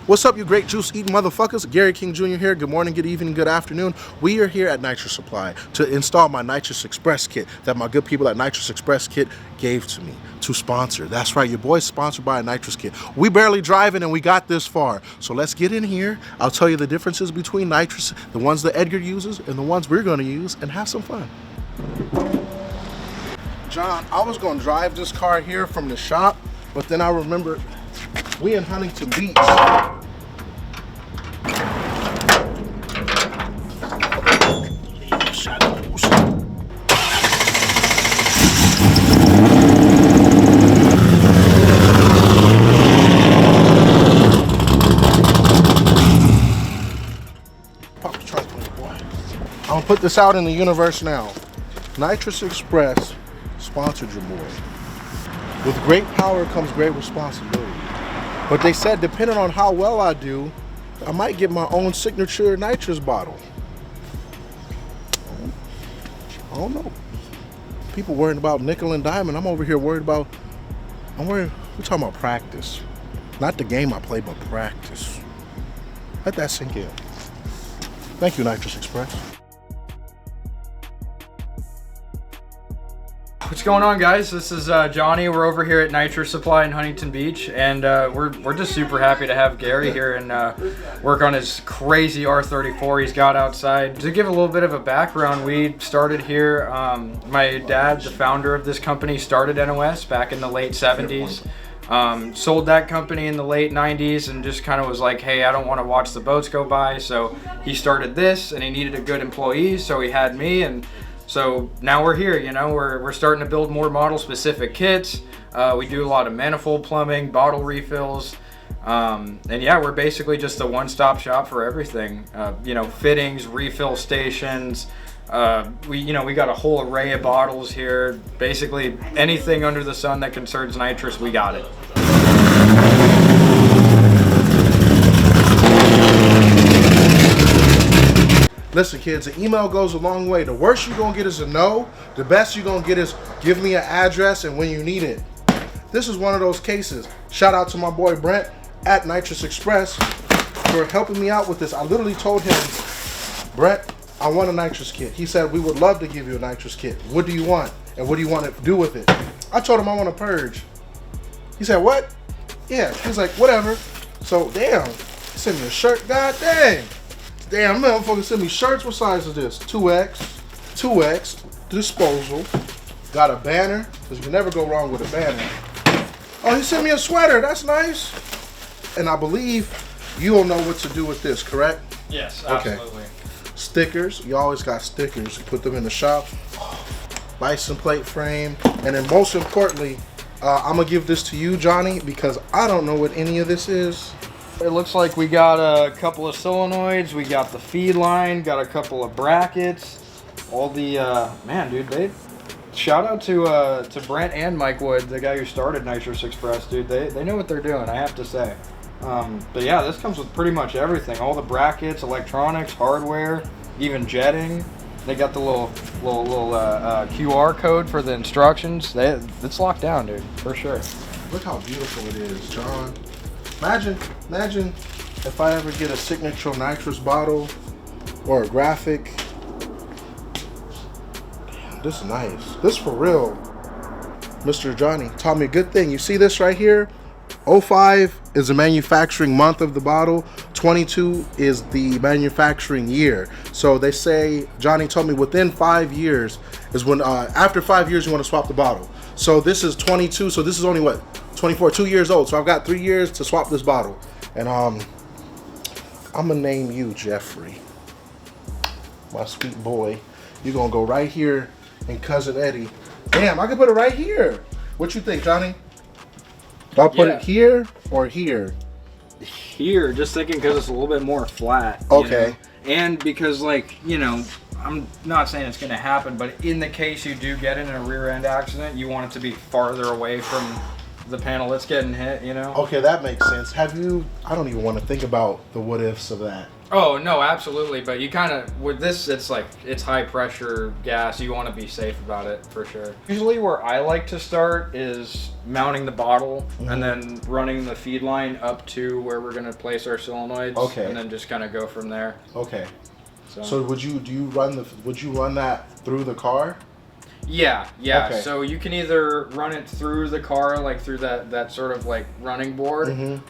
What's up, you great juice eating motherfuckers? Gary King Jr. here. Good morning, good evening, good afternoon. We are here at Nitrous Supply to install my Nitrous Express kit that my good people at Nitrous Express Kit gave to me to sponsor. That's right, your boy's sponsored by a Nitrous kit. We barely driving and we got this far. So let's get in here. I'll tell you the differences between Nitrous, the ones that Edgar uses and the ones we're gonna use, and have some fun. John, I was gonna drive this car here from the shop, but then I remembered we in Huntington Beach. Pop the trunk on you, boy. I'm gonna put this out in the universe now. Nitrous Express sponsored your boy. With great power comes great responsibility. But they said depending on how well I do, I might get my own signature nitrous bottle. I don't know. People worrying about nickel and diamond. I'm over here worried about, we're talking about practice. Not the game I play, but practice. Let that sink in. Thank you, Nitrous Express. What's going on, guys? This is Johnny. We're over here at Nitrous Supply in Huntington Beach, and we're just super happy to have Gary here and work on his crazy R34 he's got outside. To give a little bit of a background, we started here. My dad, the founder of this company, started NOS back in the late 70s. Sold that company in the late 90s and just kind of was like, hey, I don't want to watch the boats go by. So he started this, and he needed a good employee, so he had me. And so now we're here, you know, we're starting to build more model specific kits. We do a lot of manifold plumbing, bottle refills, and yeah, we're basically just a one-stop shop for everything. You know, fittings, refill stations. We got a whole array of bottles here. Basically anything under the sun that concerns nitrous, we got it. Listen, kids, an email goes a long way. The worst you're gonna get is a no. The best you're gonna get is give me an address and when you need it. This is one of those cases. Shout out to my boy Brent at Nitrous Express for helping me out with this. I literally told him, Brent, I want a nitrous kit. He said, we would love to give you a nitrous kit. What do you want? And what do you want to do with it? I told him I want a purge. He said, what? Yeah, he's like, whatever. So, damn, he sent me a shirt, god dang. Damn, motherfucker sent me shirts. What size is this? 2X, 2X, disposal. Got a banner, because you can never go wrong with a banner. Oh, he sent me a sweater. That's nice. And I believe you'll know what to do with this, correct? Yes, absolutely. Okay. Stickers. You always got stickers. You put them in the shop. License plate frame. And then most importantly, I'm going to give this to you, Johnny, because I don't know what any of this is. It looks like we got a couple of solenoids, we got the feed line, got a couple of brackets, all the, man, dude, shout out to Brent and Mike Wood, the guy who started Nitrous Express, dude. They know what they're doing, I have to say. But yeah, this comes with pretty much everything, all the brackets, electronics, hardware, even jetting. They got the little QR code for the instructions. It's locked down, dude, for sure. Look how beautiful it is, John. Imagine if I ever get a signature nitrous bottle or a graphic. Damn, this is nice. This for real. Mr. Johnny taught me a good thing. You see this right here? 05 is the manufacturing month of the bottle. 22 is the manufacturing year. So they say, Johnny told me within 5 years is when, after 5 years you want to swap the bottle. So this is 22, so this is only what? 24, 2 years old. So I've got 3 years to swap this bottle. And I'm gonna name you Jeffrey, my sweet boy. You're gonna go right here in Cousin Eddie. Damn, I can put it right here. What you think, Johnny? Do I put it here or here? Here, just thinking because it's a little bit more flat. Okay. You know? And because, like, you know, I'm not saying it's gonna happen, but in the case you do get in a rear end accident, you want it to be farther away from the panel that's getting hit, you know? Okay, that makes sense. Have you, I don't even want to think about the what ifs of that. Oh, no, absolutely. But you kind of, with this, it's like, it's high pressure gas. You want to be safe about it for sure. Usually where I like to start is mounting the bottle and then running the feed line up to where we're going to place our solenoids. Okay. And then just kind of go from there. Okay. So would you run that through the car? Yeah. Okay. So you can either run it through the car, like through that sort of like running board.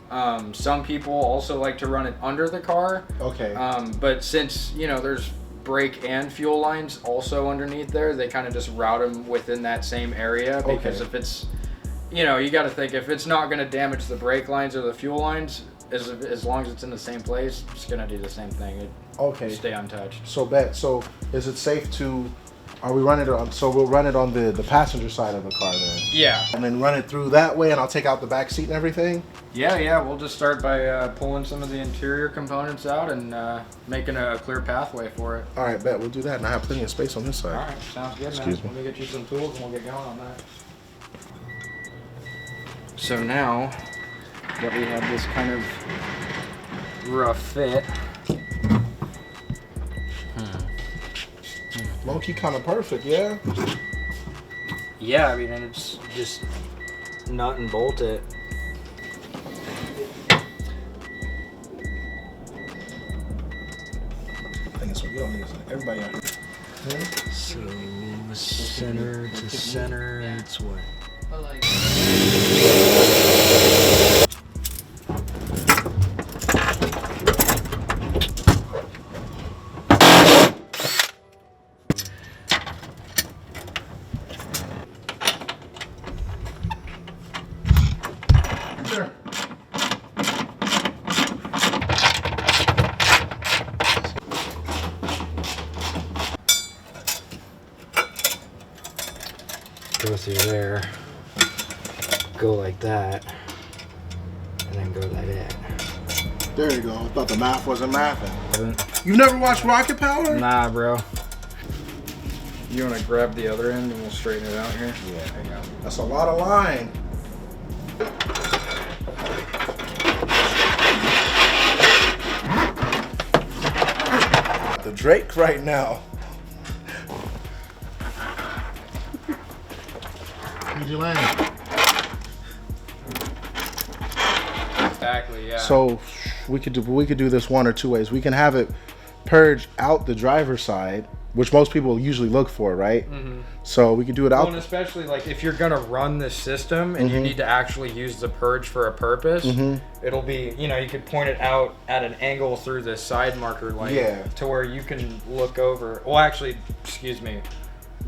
Some people also like to run it under the car. Okay. But since, you know, there's brake and fuel lines also underneath there, they kind of just route them within that same area, because if it's, you know, you got to think, if it's not going to damage the brake lines or the fuel lines, as long as it's in the same place, it's going to do the same thing. Stay untouched. So is it safe to, are we running it on, so we'll run it on the passenger side of the car then? Yeah. And then run it through that way, and I'll take out the back seat and everything? Yeah, we'll just start by pulling some of the interior components out and making a clear pathway for it. All right, bet, we'll do that, and I have plenty of space on this side. All right, sounds good, Excuse man. me. Let me get you some tools and we'll get going on that. So now that we have this kind of rough fit, Low-key kind of perfect, yeah? yeah, I mean, and it's just nut and bolt it. I think it's what you don't need. Everybody out here. So center to center, it's what? Sure. Go through there, go like that, and then go like that. There you go. I thought the math wasn't mathing. You've never watched Rocket Power? Nah, bro. You want to grab the other end and we'll straighten it out here? Yeah. There you go. That's a lot of line. The Drake right now. Where'd you land? Exactly, yeah. So we could do this one or two ways. We can have it purge out the driver's side, which most people usually look for, right? So we could do it out. Well, and especially like if you're gonna run this system and you need to actually use the purge for a purpose, it'll be, you know, you could point it out at an angle through this side marker light, to where you can look over. Well, actually, excuse me,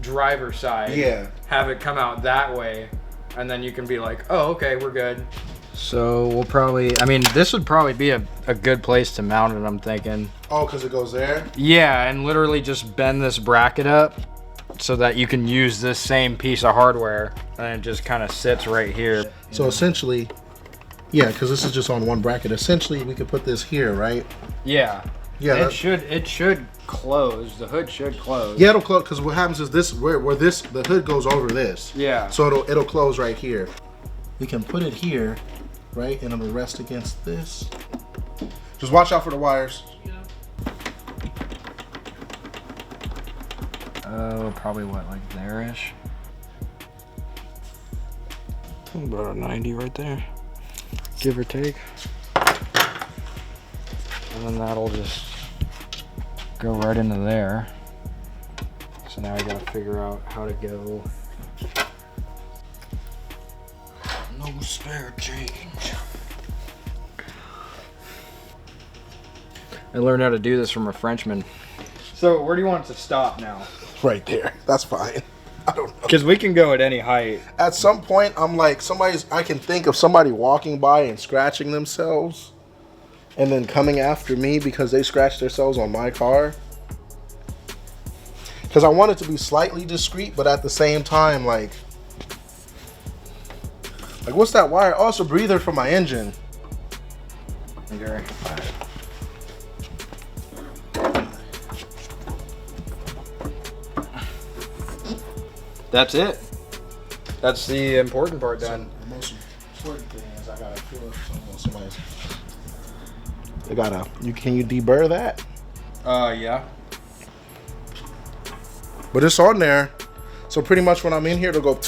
driver side. Yeah. Have it come out that way, and then you can be like, oh, okay, we're good. So we'll probably, I mean, this would probably be a good place to mount it, I'm thinking. Oh, because it goes there? Yeah, and literally just bend this bracket up so that you can use this same piece of hardware, and it just kind of sits right here. So essentially, yeah, because this is just on one bracket. Essentially, we could put this here, right? Yeah. Yeah. It should close. The hood should close. Yeah, it'll close, because what happens is this, where this, the hood goes over this. Yeah. So it'll close right here. We can put it here, right, and it'll rest against this. Just watch out for the wires. Oh, probably what, like there-ish? About a 90 right there, give or take. And then that'll just go right into there. So now I gotta figure out how to go. No spare change. I learned how to do this from a Frenchman. So where do you want it to stop now? Right there. That's fine. I don't know. Because we can go at any height. At some point, I'm like, I can think of somebody walking by and scratching themselves and then coming after me because they scratched themselves on my car. Because I want it to be slightly discreet, but at the same time, like what's that wire? Oh, it's a breather for my engine. Okay. That's it. That's the important part done. They gotta, can you deburr that? Yeah. But it's on there. So pretty much when I'm in here, it'll go.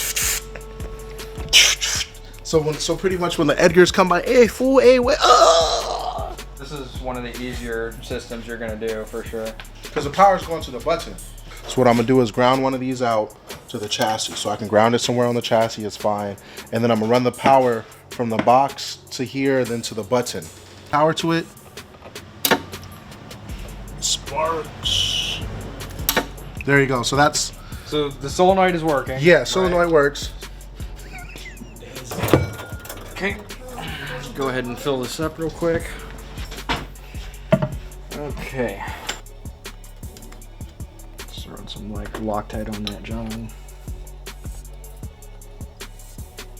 So pretty much when the Edgars come by, hey fool, hey wait. This is one of the easier systems you're gonna do for sure. Because the power's going to the button. So what I'm gonna do is ground one of these out to the chassis. So I can ground it somewhere on the chassis, it's fine. And then I'm gonna run the power from the box to here, then to the button. Power to it. Sparks. There you go. So that's. So the solenoid is working. Yeah, solenoid works. Okay. Let's go ahead and fill this up real quick. Okay. Let's throw some like Loctite on that, John.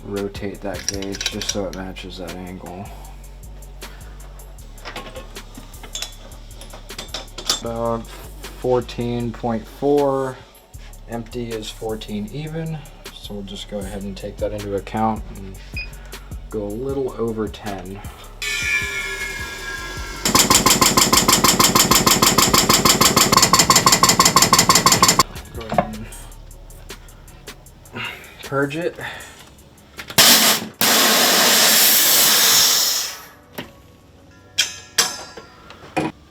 Rotate that gauge just so it matches that angle. About 14.4. Empty is 14 even. So we'll just go ahead and take that into account and go a little over 10. Go ahead and purge it.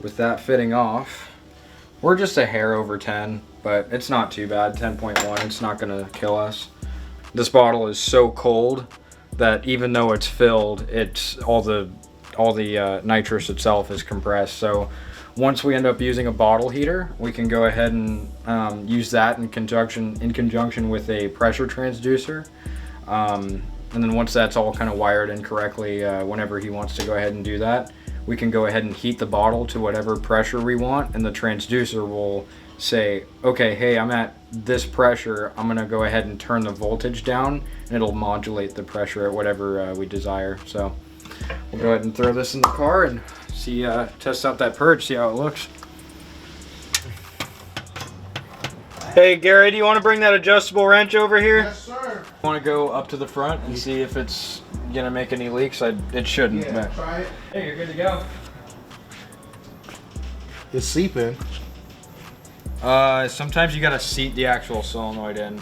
With that fitting off, we're just a hair over 10, but it's not too bad. 10.1, it's not gonna kill us. This bottle is so cold that even though it's filled, it's all the nitrous itself is compressed. So once we end up using a bottle heater, we can go ahead and use that in conjunction with a pressure transducer. And then once that's all kind of wired in correctly, whenever he wants to go ahead and do that, we can go ahead and heat the bottle to whatever pressure we want, and the transducer will say, okay, hey, I'm at this pressure, I'm gonna go ahead and turn the voltage down, and it'll modulate the pressure at whatever we desire. So we'll go ahead and throw this in the car and see, test out that purge, see how it looks. Hey Gary, do you want to bring that adjustable wrench over here? Yes, sir. Want to go up to the front and see if it's gonna make any leaks? It shouldn't. Yeah, but... try it. Hey, you're good to go. It's seeping. Sometimes you gotta seat the actual solenoid in.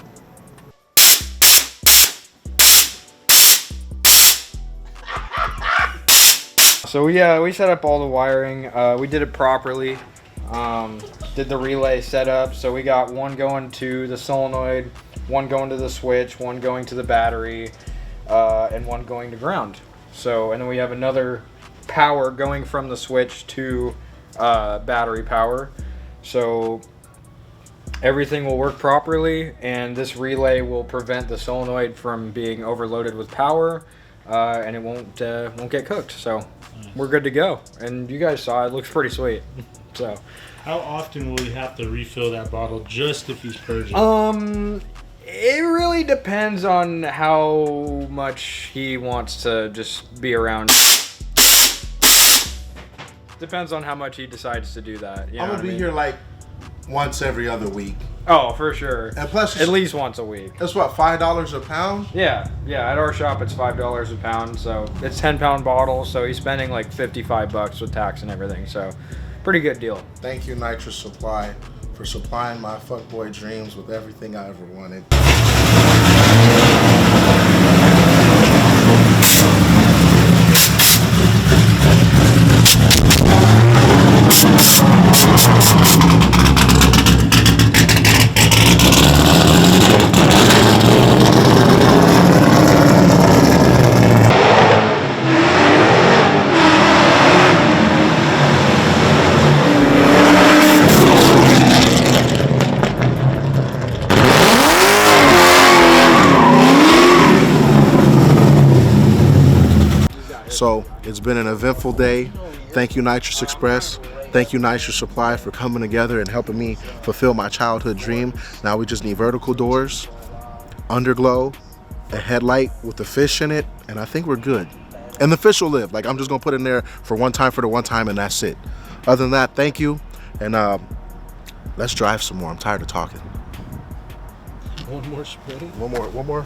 So we set up all the wiring. We did it properly. Did the relay setup. So we got one going to the solenoid, one going to the switch, one going to the battery, and one going to ground. So, and then we have another power going from the switch to battery power. So everything will work properly, and this relay will prevent the solenoid from being overloaded with power, and it won't get cooked. So we're good to go. And you guys saw it looks pretty sweet. So how often will we have to refill that bottle just if he's purging? It really depends on how much he wants to just be around. Depends on how much he decides to do that. You know I'm gonna be here like once every other week. Oh, for sure. And plus, at least once a week. That's what, $5 a pound? Yeah. At our shop, it's $5 a pound. So it's 10-pound bottles. So he's spending like $55 with tax and everything. So pretty good deal. Thank you, Nitrous Supply, for supplying my fuckboy dreams with everything I ever wanted. So it's been an eventful day. Thank you, Nitrous Express. Thank you, Nitrous Supply, for coming together and helping me fulfill my childhood dream. Now we just need vertical doors, underglow, a headlight with the fish in it, and I think we're good. And the fish will live. Like, I'm just gonna put in there for one time, and that's it. Other than that, thank you, and let's drive some more. I'm tired of talking. One more spray? One more.